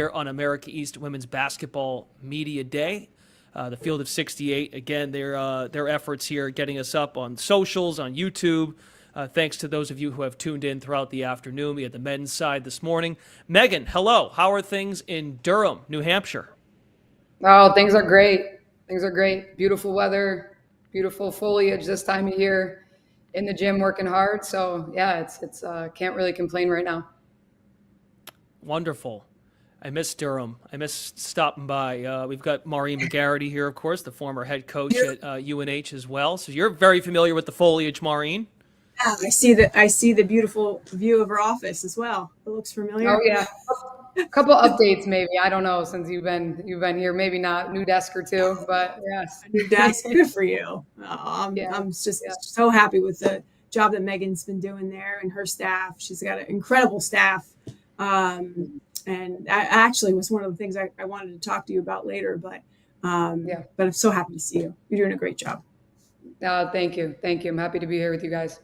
on America East Women's Basketball Media Day. The Field of 68, again, their efforts here getting us up on socials, on YouTube. Thanks to those of you who have tuned in throughout the afternoon. We had the men's side this morning. Megan, hello. How are things in Durham, New Hampshire? Oh, things are great. Things are great. Beautiful weather, beautiful foliage this time of year. In the gym, working hard. So yeah, it's can't really complain right now. Wonderful. I miss Durham. I miss stopping by. We've got Maureen McGarity here, of course, the former head coach at UNH as well. So you're very familiar with the foliage, Maureen. Yeah, I see the beautiful view of her office as well. It looks familiar. Oh yeah, a couple updates maybe. I don't know since you've been here. Maybe not new desk or two, but yes. That's good for you. Yeah, I'm just yeah. so happy with the job that Megan's been doing there and her staff. She's got an incredible staff. And that actually was one of the things I wanted to talk to you about later, but Yeah. but I'm so happy to see you. You're doing a great job. Thank you, thank you. I'm happy to be here with you guys.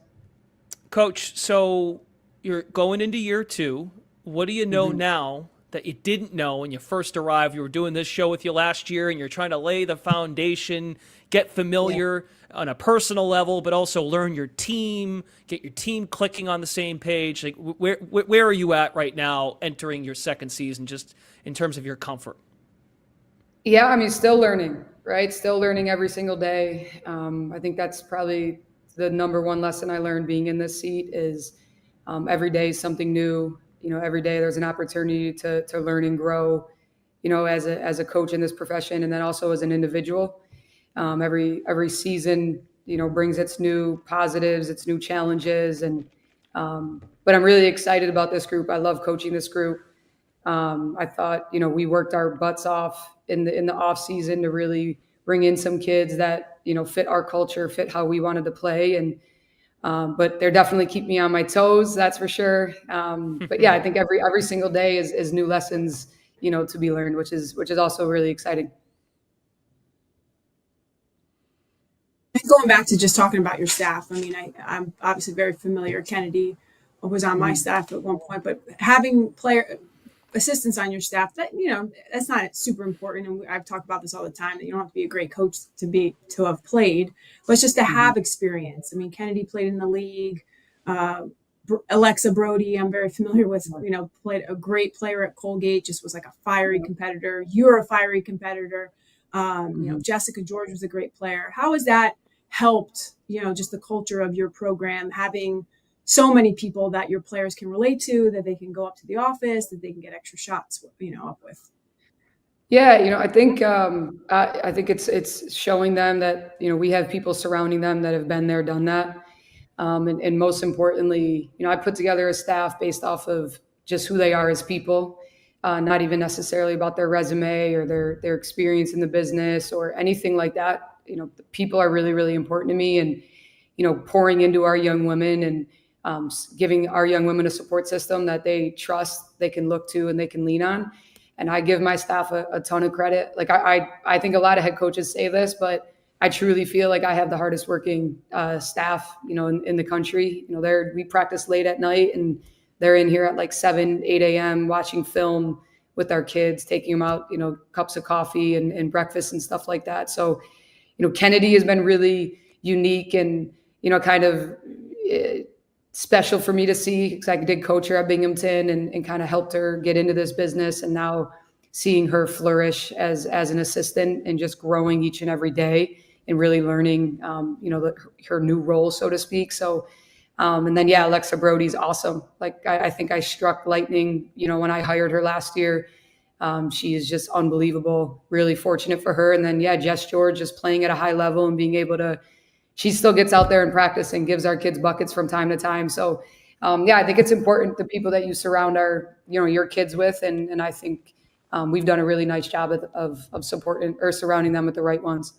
Coach, so you're going into year 2. What do you know Mhm. now that you didn't know when you first arrived? You were doing this show with you last year, and you're trying to lay the foundation, get Yeah. familiar on a personal level, but also learn your team, get your team clicking on the same page. Like, where are you at right now, entering your second season, just in terms of your comfort? Yeah, I mean, still learning, right? Still learning every single day. I think that's probably the number one lesson I learned being in this seat is every day is something new. Every day there's an opportunity to learn and grow. As a coach in this profession, and then also as an individual. Every season, brings its new positives, its new challenges, and but I'm really excited about this group. I love coaching this group. I thought, we worked our butts off in the off season to really bring in some kids that fit our culture, fit how we wanted to play, and but they're definitely keep me on my toes. That's for sure. But yeah, I think every single day is new lessons, to be learned, which is also really exciting. Going back to just talking about your staff, I mean, I'm obviously very familiar. Kennedy was on my Mhm. staff at one point, but having player assistants on your staff, that's not super important. And I've talked about this all the time, that you don't have to be a great coach to have played, but it's just to Mhm. have experience. I mean, Kennedy played in the league. Uh, Alexa Brody, I'm very familiar with, played a great player at Colgate, just was like a fiery competitor. You're a fiery competitor. Mhm. Jessica George was a great player. How has that helped, just the culture of your program, having so many people that your players can relate to, that they can go up to the office, that they can get extra shots, up with? Yeah, I think it's showing them that we have people surrounding them that have been there, done that, and most importantly, I put together a staff based off of just who they are as people, not even necessarily about their resume or their experience in the business or anything like that. The people are really really important to me, and pouring into our young women and giving our young women a support system that they trust, they can look to, and they can lean on. And I give my staff a ton of credit. Like I think a lot of head coaches say this, but I truly feel like I have the hardest working staff, in the country. We practice late at night, and they're in here at like 7, 8 a.m. watching film with our kids, taking them out, cups of coffee and breakfast and stuff like that. So, Kennedy has been really unique and, kind of eh, special for me to see, because I did coach her at Binghamton and kind of helped her get into this business. And now seeing her flourish as an assistant and just growing each and every day and really learning, her new role, so to speak. So, and then, yeah, Alexa Brody's awesome. Like, I think I struck lightning, when I hired her last year. She is just unbelievable, really fortunate for her. And then, yeah, Jess George just playing at a high level and being able to, she still gets out there and practice and gives our kids buckets from time to time. So, yeah, I think it's important the people that you surround your kids with. And I think we've done a really nice job of supporting or surrounding them with the right ones.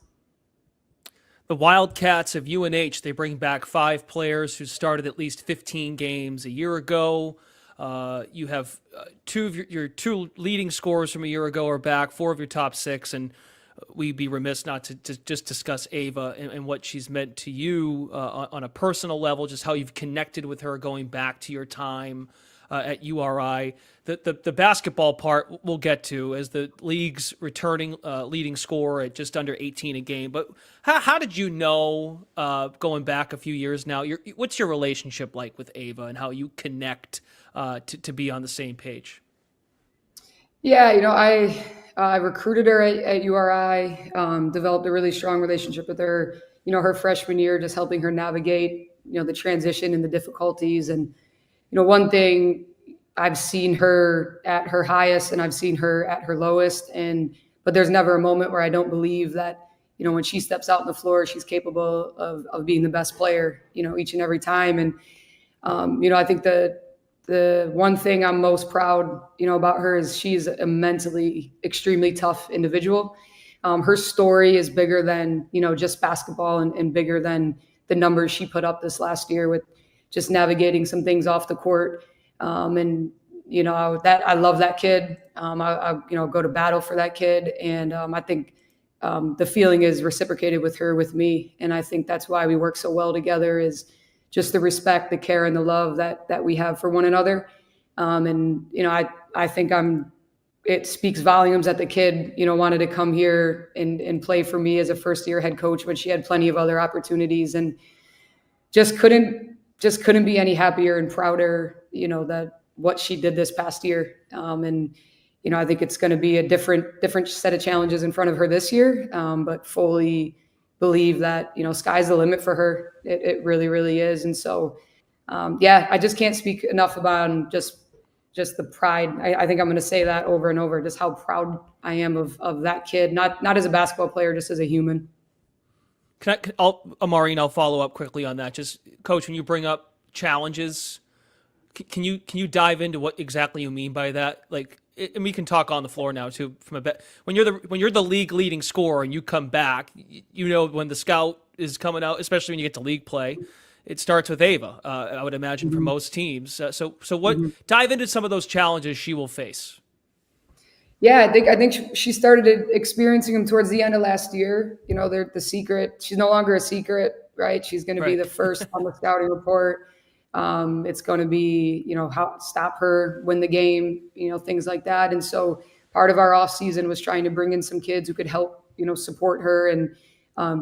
The Wildcats of UNH, they bring back 5 players who started at least 15 games a year ago. You have two of your 2 leading scorers from a year ago are back, 4 of your top 6, and we'd be remiss not to just discuss Ava and what she's meant to you on a personal level, just how you've connected with her going back to your time at URI. The basketball part we'll get to as the league's returning leading scorer at just under 18 a game. But how did you know, going back a few years now, what's your relationship like with Ava and how you connect to be on the same page? Yeah, I recruited her at URI, developed a really strong relationship with her, her freshman year, just helping her navigate, the transition and the difficulties. And, one thing I've seen her at her highest and I've seen her at her lowest. But there's never a moment where I don't believe that, when she steps out on the floor, she's capable of being the best player, each and every time. And, I think the one thing I'm most proud, about her is she's a mentally extremely tough individual. Her story is bigger than, just basketball and bigger than the numbers she put up this last year with just navigating some things off the court. I love that kid. I go to battle for that kid. And I think the feeling is reciprocated with her, with me. And I think that's why we work so well together, is just the respect, the care, and the love that we have for one another. I think it speaks volumes that the kid, wanted to come here and play for me as a first year head coach when she had plenty of other opportunities, and just couldn't be any happier and prouder, that what she did this past year. I think it's going to be a different set of challenges in front of her this year, but fully believe that, sky's the limit for her. It really, really is. And so, I just can't speak enough about just the pride. I think I'm going to say that over and over, just how proud I am of that kid, not as a basketball player, just as a human. Amari, I'll follow up quickly on that. Just, Coach, when you bring up challenges, can you dive into what exactly you mean by that? Like, and we can talk on the floor now too. When you're the league leading scorer and you come back, when the scout is coming out, especially when you get to league play, it starts with Ava. I would imagine for most teams. So dive into some of those challenges she will face. Yeah, I think she started experiencing them towards the end of last year. They're the secret. She's no longer a secret, right? She's going to be the first on the scouting report. It's going to be, how stop her, win the game, things like that. And so part of our off season was trying to bring in some kids who could help, support her and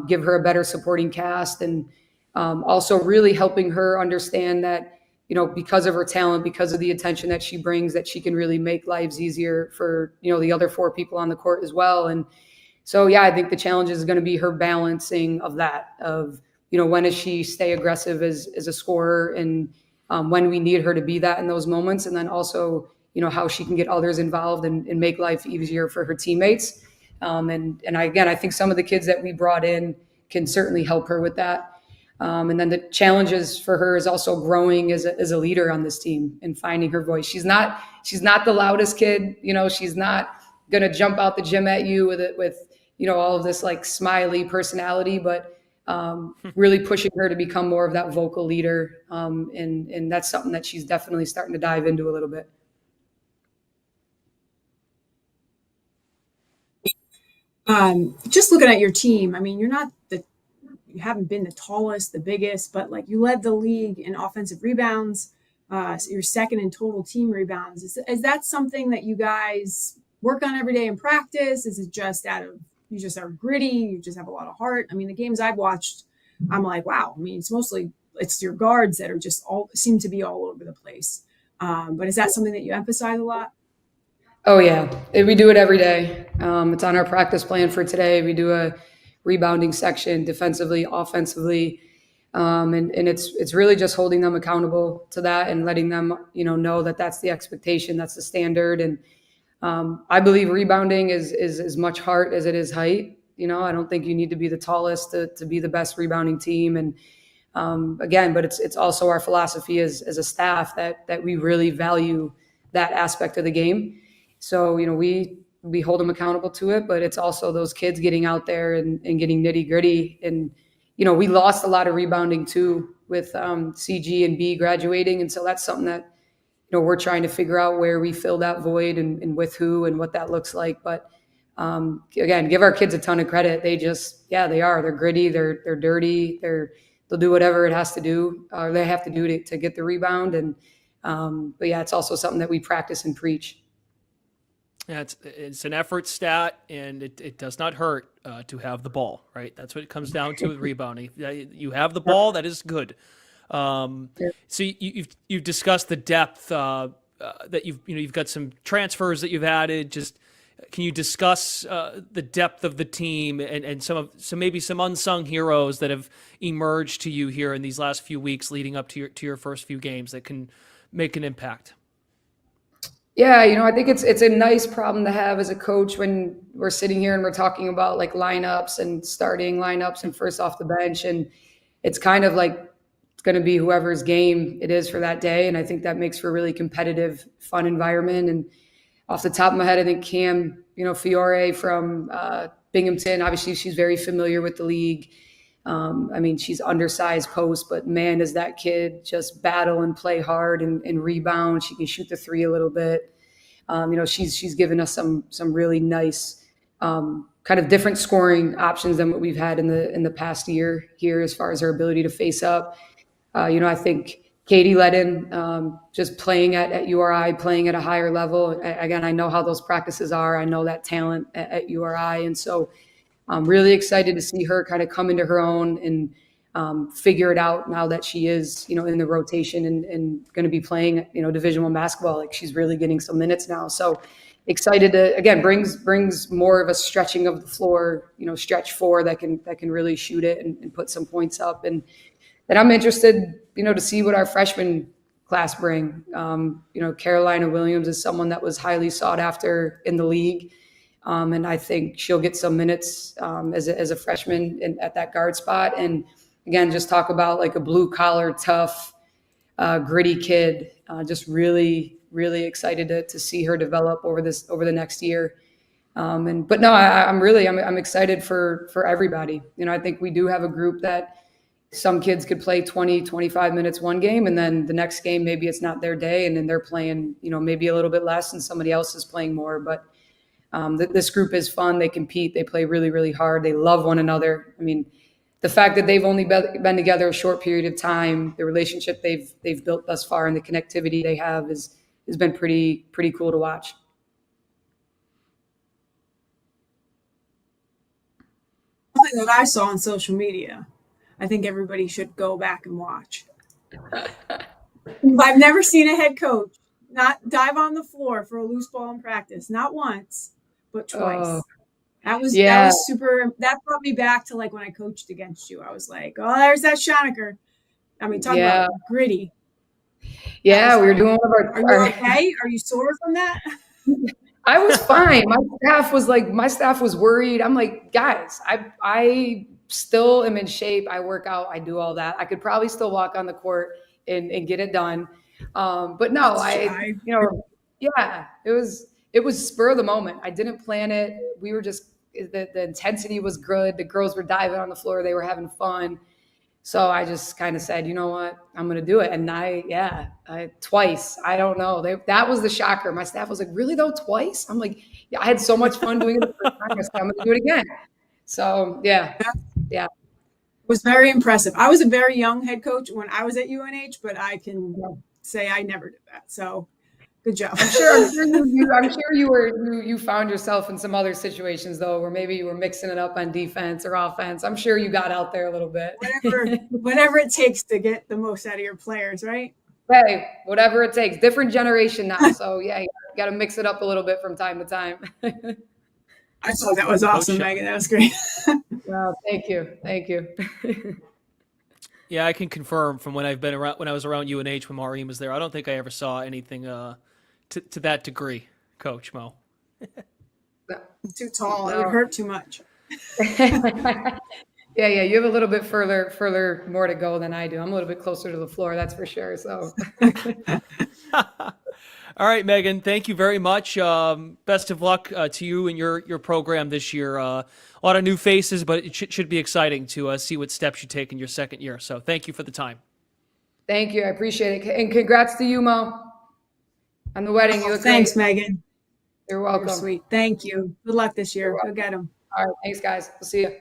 give her a better supporting cast, and also really helping her understand that, because of her talent, because of the attention that she brings, that she can really make lives easier for, the other 4 people on the court as well. And so, I think the challenge is going to be her balancing of that, of, when does she stay aggressive as a scorer, and when we need her to be that in those moments. And then also, how she can get others involved and make life easier for her teammates. And again, I think some of the kids that we brought in can certainly help her with that. And then the challenges for her is also growing as a leader on this team and finding her voice. She's not the loudest kid. She's not going to jump out the gym at you with all of this like smiley personality, but really pushing her to become more of that vocal leader. And that's something that she's definitely starting to dive into a little bit. Just looking at your team, I mean, you haven't been the tallest, the biggest, but like you led the league in offensive rebounds. So you're second in total team rebounds. Is that something that you guys work on every day in practice? Is it just you just are gritty, you just have a lot of heart? I mean, the games I've watched, I'm like, wow. I mean, it's your guards that are just seem to be all over the place. But is that something that you emphasize a lot? Oh yeah, we do it every day. It's on our practice plan for today. We do a rebounding section, defensively, offensively, and it's really just holding them accountable to that and letting them know that that's the expectation, that's the standard. And I believe rebounding is as much heart as it is height. I don't think you need to be the tallest to be the best rebounding team. And again, but it's also our philosophy as a staff that we really value that aspect of the game. So, we hold them accountable to it, but it's also those kids getting out there and getting nitty gritty. And, we lost a lot of rebounding too with CG and B graduating. And so that's something that, we're trying to figure out where we fill that void and with who and what that looks like. But again, give our kids a ton of credit. They just, they are. They're gritty. They're dirty. They'll do whatever it has to do, or they have to do to get the rebound. And But yeah, it's also something that we practice and preach. Yeah, it's an effort stat, and it does not hurt to have the ball, right? That's what it comes down to with rebounding. You have the ball, that is good. So you've discussed the depth that you've got some transfers that you've added. Just can you discuss the depth of the team and some maybe some unsung heroes that have emerged to you here in these last few weeks leading up to your first few games that can make an impact? Yeah, I think it's a nice problem to have as a coach when we're sitting here and we're talking about like lineups and starting lineups and first off the bench, and it's kind of like it's going to be whoever's game it is for that day, and I think that makes for a really competitive, fun environment. And off the top of my head, I think Cam, Fiore from Binghamton, obviously she's very familiar with the league. I mean, she's undersized post, but man, does that kid just battle and play hard and rebound. She can shoot the three a little bit. She's given us some really nice kind of different scoring options than what we've had in the past year here as far as her ability to face up. I think Katie Ledden, just playing at URI, playing at a higher level. Again, I know how those practices are. I know that talent at URI, and so I'm really excited to see her kind of come into her own and figure it out now that she is, in the rotation and going to be playing, Division I basketball. Like she's really getting some minutes now. So excited to, again, brings more of a stretching of the floor, stretch four that can really shoot it and put some points up. And then I'm interested, to see what our freshman class bring. Carolina Williams is someone that was highly sought after in the league. And I think she'll get some minutes as a freshman at that guard spot. And again, just talk about like a blue collar, tough, gritty kid. Just really, really excited to see her develop over the next year. But no, I'm excited for everybody. I think we do have a group that some kids could play 20, 25 minutes one game, and then the next game maybe it's not their day, and then they're playing, maybe a little bit less, and somebody else is playing more. But this group is fun. They compete. They play really, really hard. They love one another. I mean, the fact that they've only been together a short period of time, the relationship they've built thus far, and the connectivity they have has been pretty cool to watch. Something that I saw on social media, I think everybody should go back and watch. I've never seen a head coach not dive on the floor for a loose ball in practice, not once, but twice. That was super. That brought me back to like when I coached against you. I was like, oh, there's that Shoniker. I mean, talk about gritty. Yeah, we were doing one of Are you okay? Are you sore from that? I was fine. My staff was worried. I'm like, guys, I still am in shape. I work out. I do all that. I could probably still walk on the court and get it done. But no, it was spur of the moment. I didn't plan it. We were just, the intensity was good. The girls were diving on the floor. They were having fun. So I just kind of said, you know what, I'm going to do it. And I twice, I don't know. That was the shocker. My staff was like, really though, twice? I'm like, yeah, I had so much fun doing it the first time. I said, I'm going to do it again. So yeah. It was very impressive. I was a very young head coach when I was at UNH, but I can say I never did that. So good job. I'm sure you found yourself in some other situations though, where maybe you were mixing it up on defense or offense. I'm sure you got out there a little bit. Whatever it takes to get the most out of your players, right? Hey, whatever it takes. Different generation now. So yeah, you got to mix it up a little bit from time to time. I thought that was awesome, Megan. That was great. Wow, thank you. Yeah, I can confirm from when I was around UNH when Maureen was there. I don't think I ever saw anything to that degree, Coach Mo. Too tall. It would hurt too much. Yeah. You have a little bit further more to go than I do. I'm a little bit closer to the floor, that's for sure. So. All right, Megan, thank you very much. Best of luck to you and your program this year. A lot of new faces, but it should be exciting to see what steps you take in your second year. So thank you for the time. Thank you. I appreciate it. And congrats to you, Mo, on the wedding. You look Thanks, great. Megan. You're welcome. You're sweet. Thank you. Good luck this year. Go get them. All right. Thanks, guys. We'll see you.